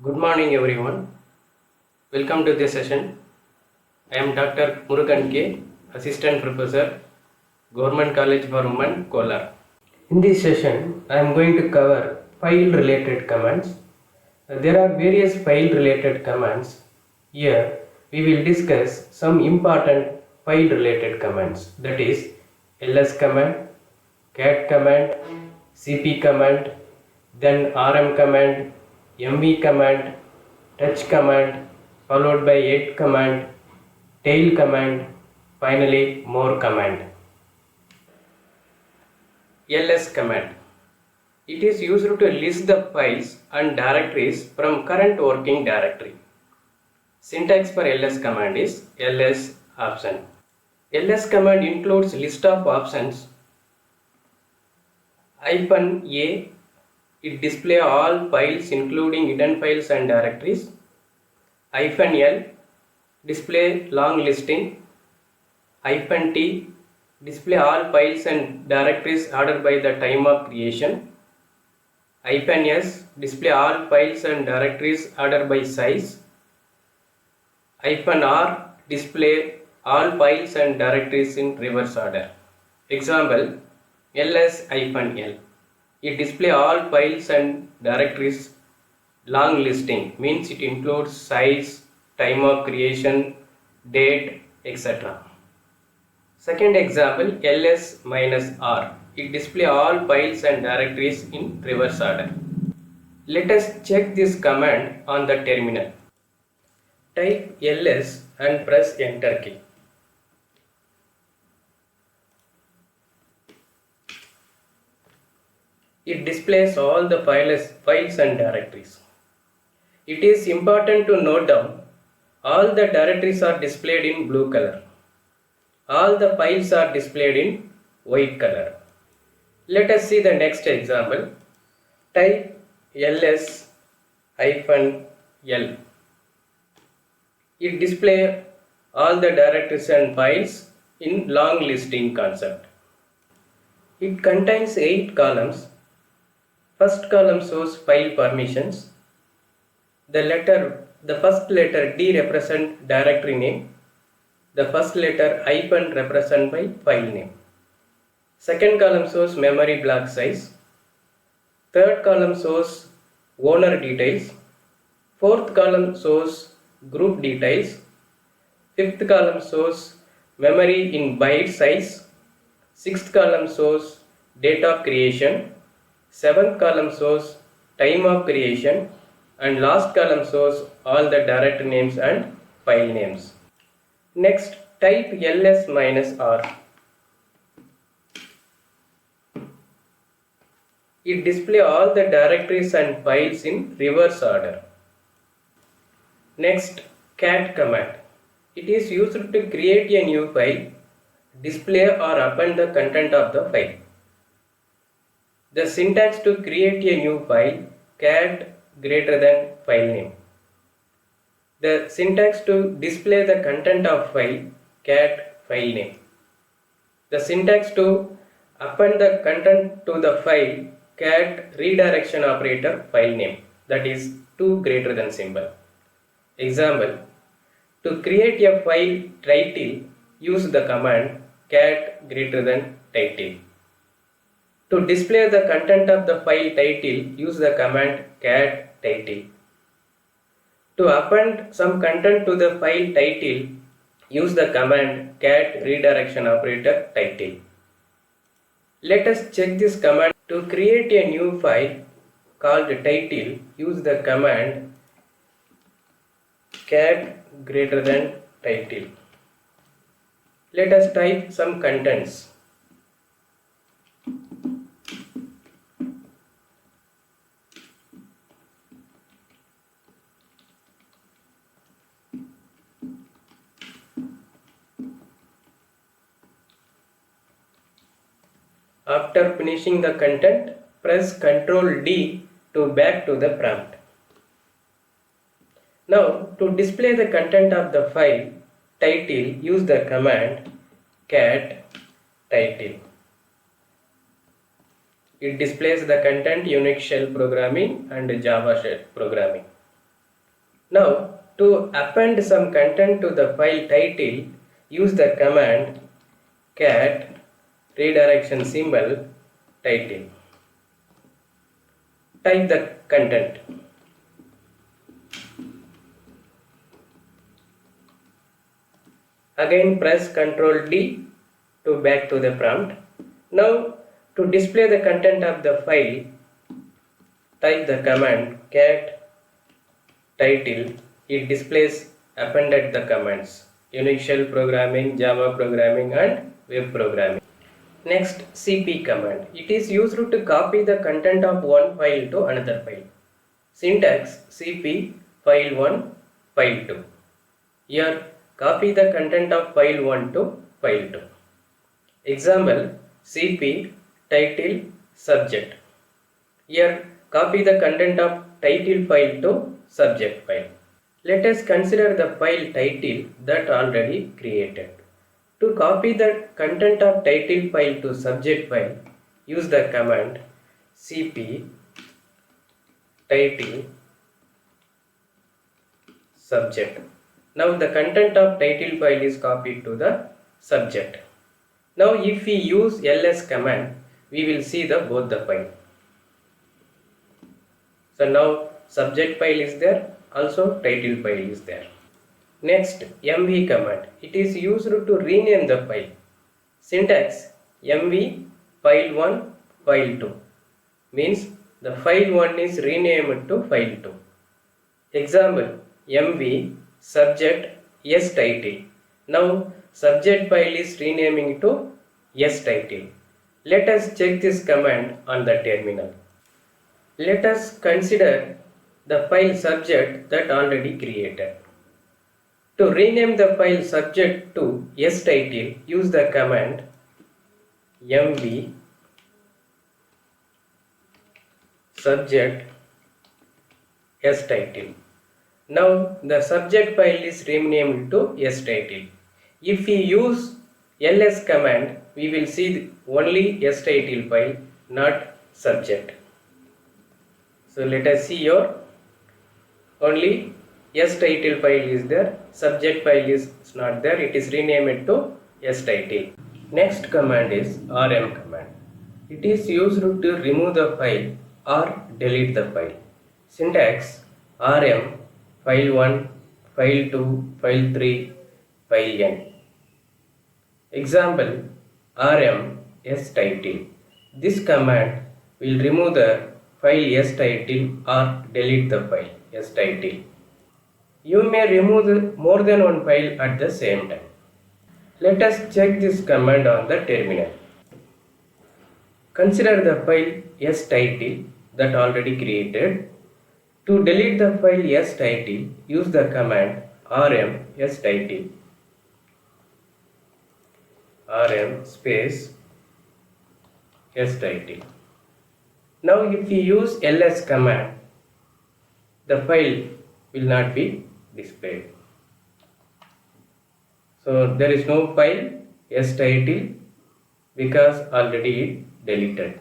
Good morning everyone. Welcome to this session. I am Dr. Murugan K, Assistant Professor, Government College for Women, Kolar. In this session, I am going to cover file related commands. There are various file related commands. Here, we will discuss some important file related commands, that is ls command, cat command, cp command, then rm command, mv command, touch command, followed by head command, tail command, finally more command. ls command. It is used to list the files and directories from current working directory. Syntax for ls command is ls option. ls command includes list of options. -a, it display all files including hidden files and directories. -l, display long listing. -t, display all files and directories ordered by the time of creation. -s, display all files and directories ordered by size. -r, display all files and directories in reverse order. Example, ls-l. It display all files and directories long listing, means it includes size, time of creation, date, etc. Second example, ls-r. It display all files and directories in reverse order. Let us check this command on the terminal. Type ls and press enter key. It displays all the files and directories. It is important to note down all the directories are displayed in blue color. All the files are displayed in white color. Let us see the next example. Type ls-l. It displays all the directories and files in long listing concept. It contains 8 columns. First column shows file permissions. The first letter D represent directory name. The first letter hyphen represent by file name. Second column shows memory block size. Third column shows owner details. Fourth column shows group details. Fifth column shows memory in byte size. Sixth column shows date of creation. Seventh column shows time of creation. And last column shows all the directory names and file names. Next, type ls-r. It displays all the directories and files in reverse order. Next, cat command. It is used to create a new file, display or append the content of the file. The syntax to create a new file, cat greater than file name. The syntax to display the content of file, cat file name. The syntax to append the content to the file, cat redirection operator file name, that is to greater than symbol. Example, to create a file title, use the command cat greater than title. To display the content of the file title, use the command cat title. To append some content to the file title, use the command cat redirection operator title. Let us check this command. To create a new file called title, use the command cat greater than title. Let us type some contents. After finishing the content, press Ctrl D to back to the prompt. Now, to display the content of the file title, use the command cat title. It displays the content Unix shell programming and Java shell programming. Now, to append some content to the file title, use the command cat redirection symbol title. Type the content. Again press Ctrl D to back to the prompt. Now to display the content of the file, type the command cat title. It displays appended the commands Unix shell programming, Java programming and web programming. Next, cp command. It is used to copy the content of one file to another file. Syntax cp file1 file2. Here copy the content of file 1 to file 2. Example cp title subject. Here copy the content of title file to subject file. Let us consider the file title that already created. To copy the content of title file to subject file, use the command cp title subject. Now the content of title file is copied to the subject. Now if we use ls command, we will see both the file. So now subject file is there, also title file is there. Next, mv command. It is used to rename the file. Syntax mv file1 file2 means the file 1 is renamed to file 2. Example mv subject s title. Now subject file is renaming to s title. Let us check this command on the terminal. Let us consider the file subject that already created. To rename the file subject to s title, use the command mv subject s title. Now the subject file is renamed to s title. If we use ls command, we will see only s title file, not subject. So let us see here, only s title file is there, subject file is not there, it is renamed to s title. Next command is rm command. It is used to remove the file or delete the file. Syntax rm file 1, file 2, file 3, file n. Example rm s title. This command will remove the file s title or delete the file s title. You may remove more than one file at the same time. Let us check this command on the terminal. Consider the file s title that already created. To delete the file s title, use the command rm s title. Rm space s title. Now if we use ls command, the file will not be displayed. So there is no file s title because already deleted.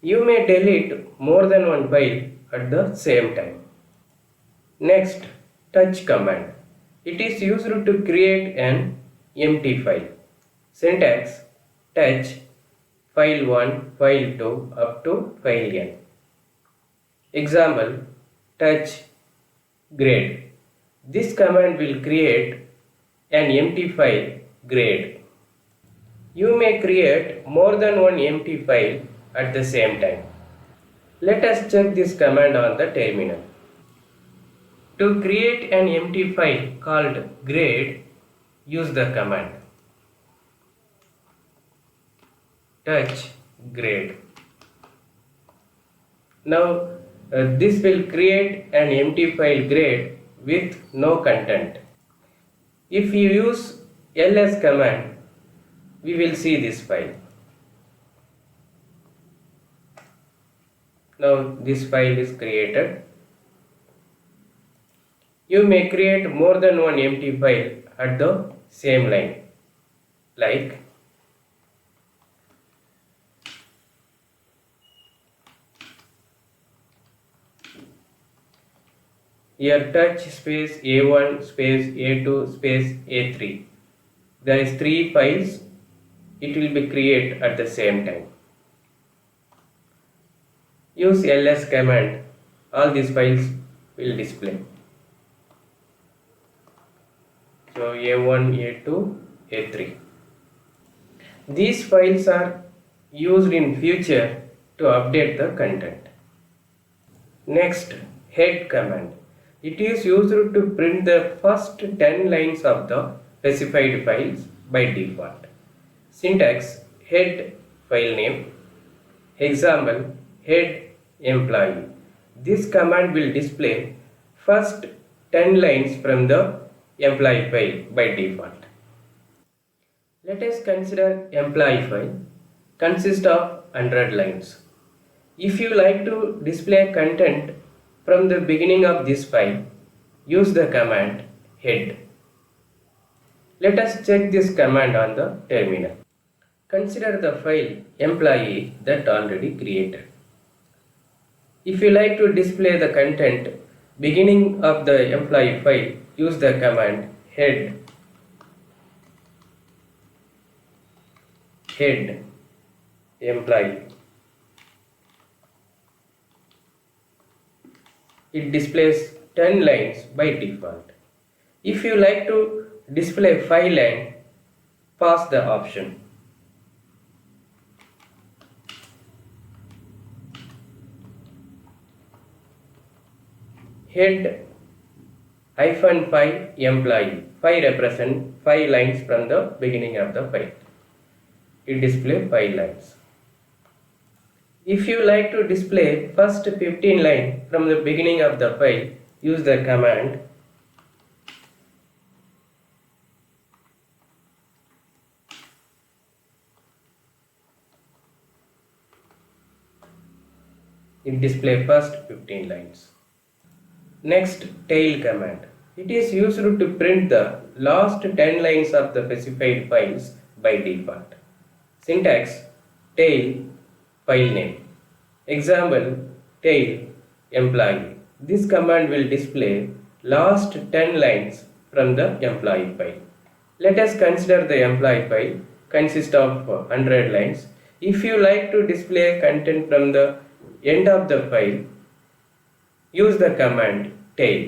You may delete more than one file at the same time. Next, touch command. It is used to create an empty file. Syntax touch file 1, file 2 up to file n. Example touch grade. This command will create an empty file grade. You may create more than one empty file at the same time. Let us check this command on the terminal. To create an empty file called grade, use the command touch grade. Now this will create an empty file grade with no content. If you use ls command, we will see this file. Now this file is created. You may create more than one empty file at the same line, like Here touch space A1 space A2 space A3. There is 3 files. It will be created at the same time. Use ls command. All these files will display. So A1, A2, A3. These files are used in future to update the content. Next, head command. It is used to print the first 10 lines of the specified files by default. Syntax: head file name. Example: head employee. This command will display first 10 lines from the employee file by default. Let us consider employee file consists of 100 lines. If you like to display content from the beginning of this file, use the command head. Let us check this command on the terminal. Consider the file employee that already created. If you like to display the content beginning of the employee file, use the command head employee. It displays 10 lines by default. If you like to display 5 lines, pass the option. Head -5 employee. 5 represent 5 lines from the beginning of the file. It displays 5 lines. If you like to display first 15 lines from the beginning of the file, use the command it displays first 15 lines. Next, tail command. It is used to print the last 10 lines of the specified files by default. Syntax: tail file name. Example: tail employee. This command will display last 10 lines from the employee file. Let us consider the employee file consists of 100 lines. If you like to display content from the end of the file, use the command tail.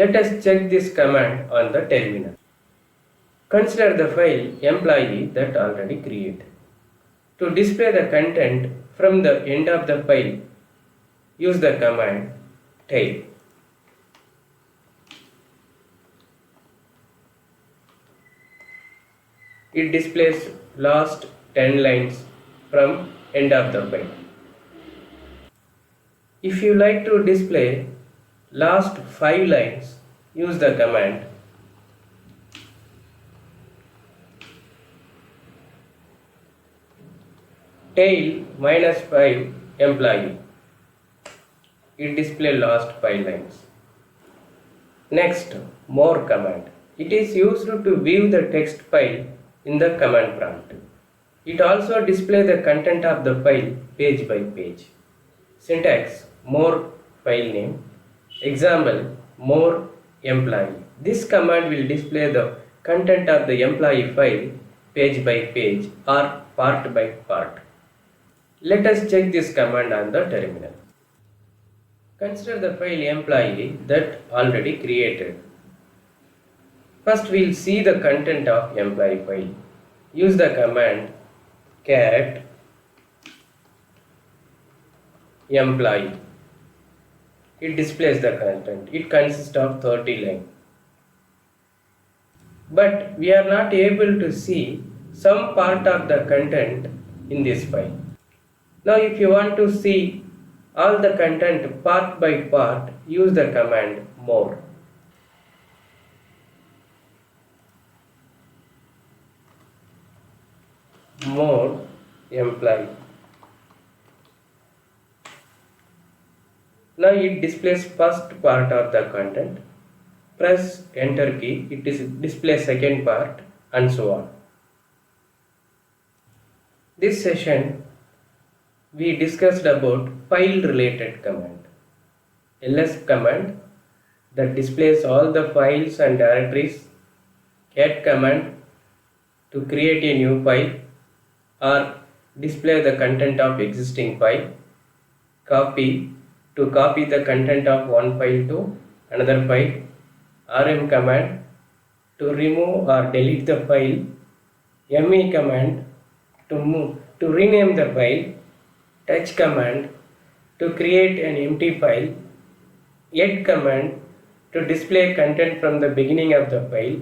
Let us check this command on the terminal. Consider the file employee that already created. To display the content from the end of the file, use the command tail. It displays last 10 lines from end of the file. If you like to display last 5 lines, use the command tail -5 employee. It displays last 5 lines. Next, more command. It is used to view the text file in the command prompt. It also displays the content of the file page by page. Syntax: more file name. Example: more employee. This command will display the content of the employee file page by page or part by part. Let us check this command on the terminal. Consider the file employee that already created. First we will see the content of employee file. Use the command cat employee. It displays the content. It consists of 30 lines. But we are not able to see some part of the content in this file. Now if you want to see all the content part by part, use the command more. More employee. Now it displays first part of the content. Press enter key, it displays second part and so on. This session we discussed about file related command. ls command that displays all the files and directories, cat command to create a new file or display the content of existing file, copy to copy the content of one file to another file, rm command to remove or delete the file, me command to rename the file, touch command to create an empty file, yet command to display content from the beginning of the file,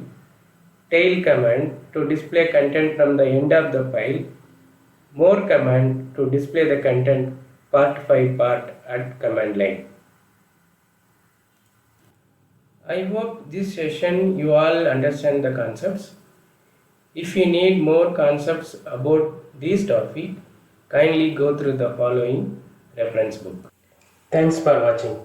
tail command to display content from the end of the file, more command to display the content part 5 part at command line. I hope this session you all understand the concepts. If you need more concepts about this topic, kindly go through the following reference book. Thanks for watching.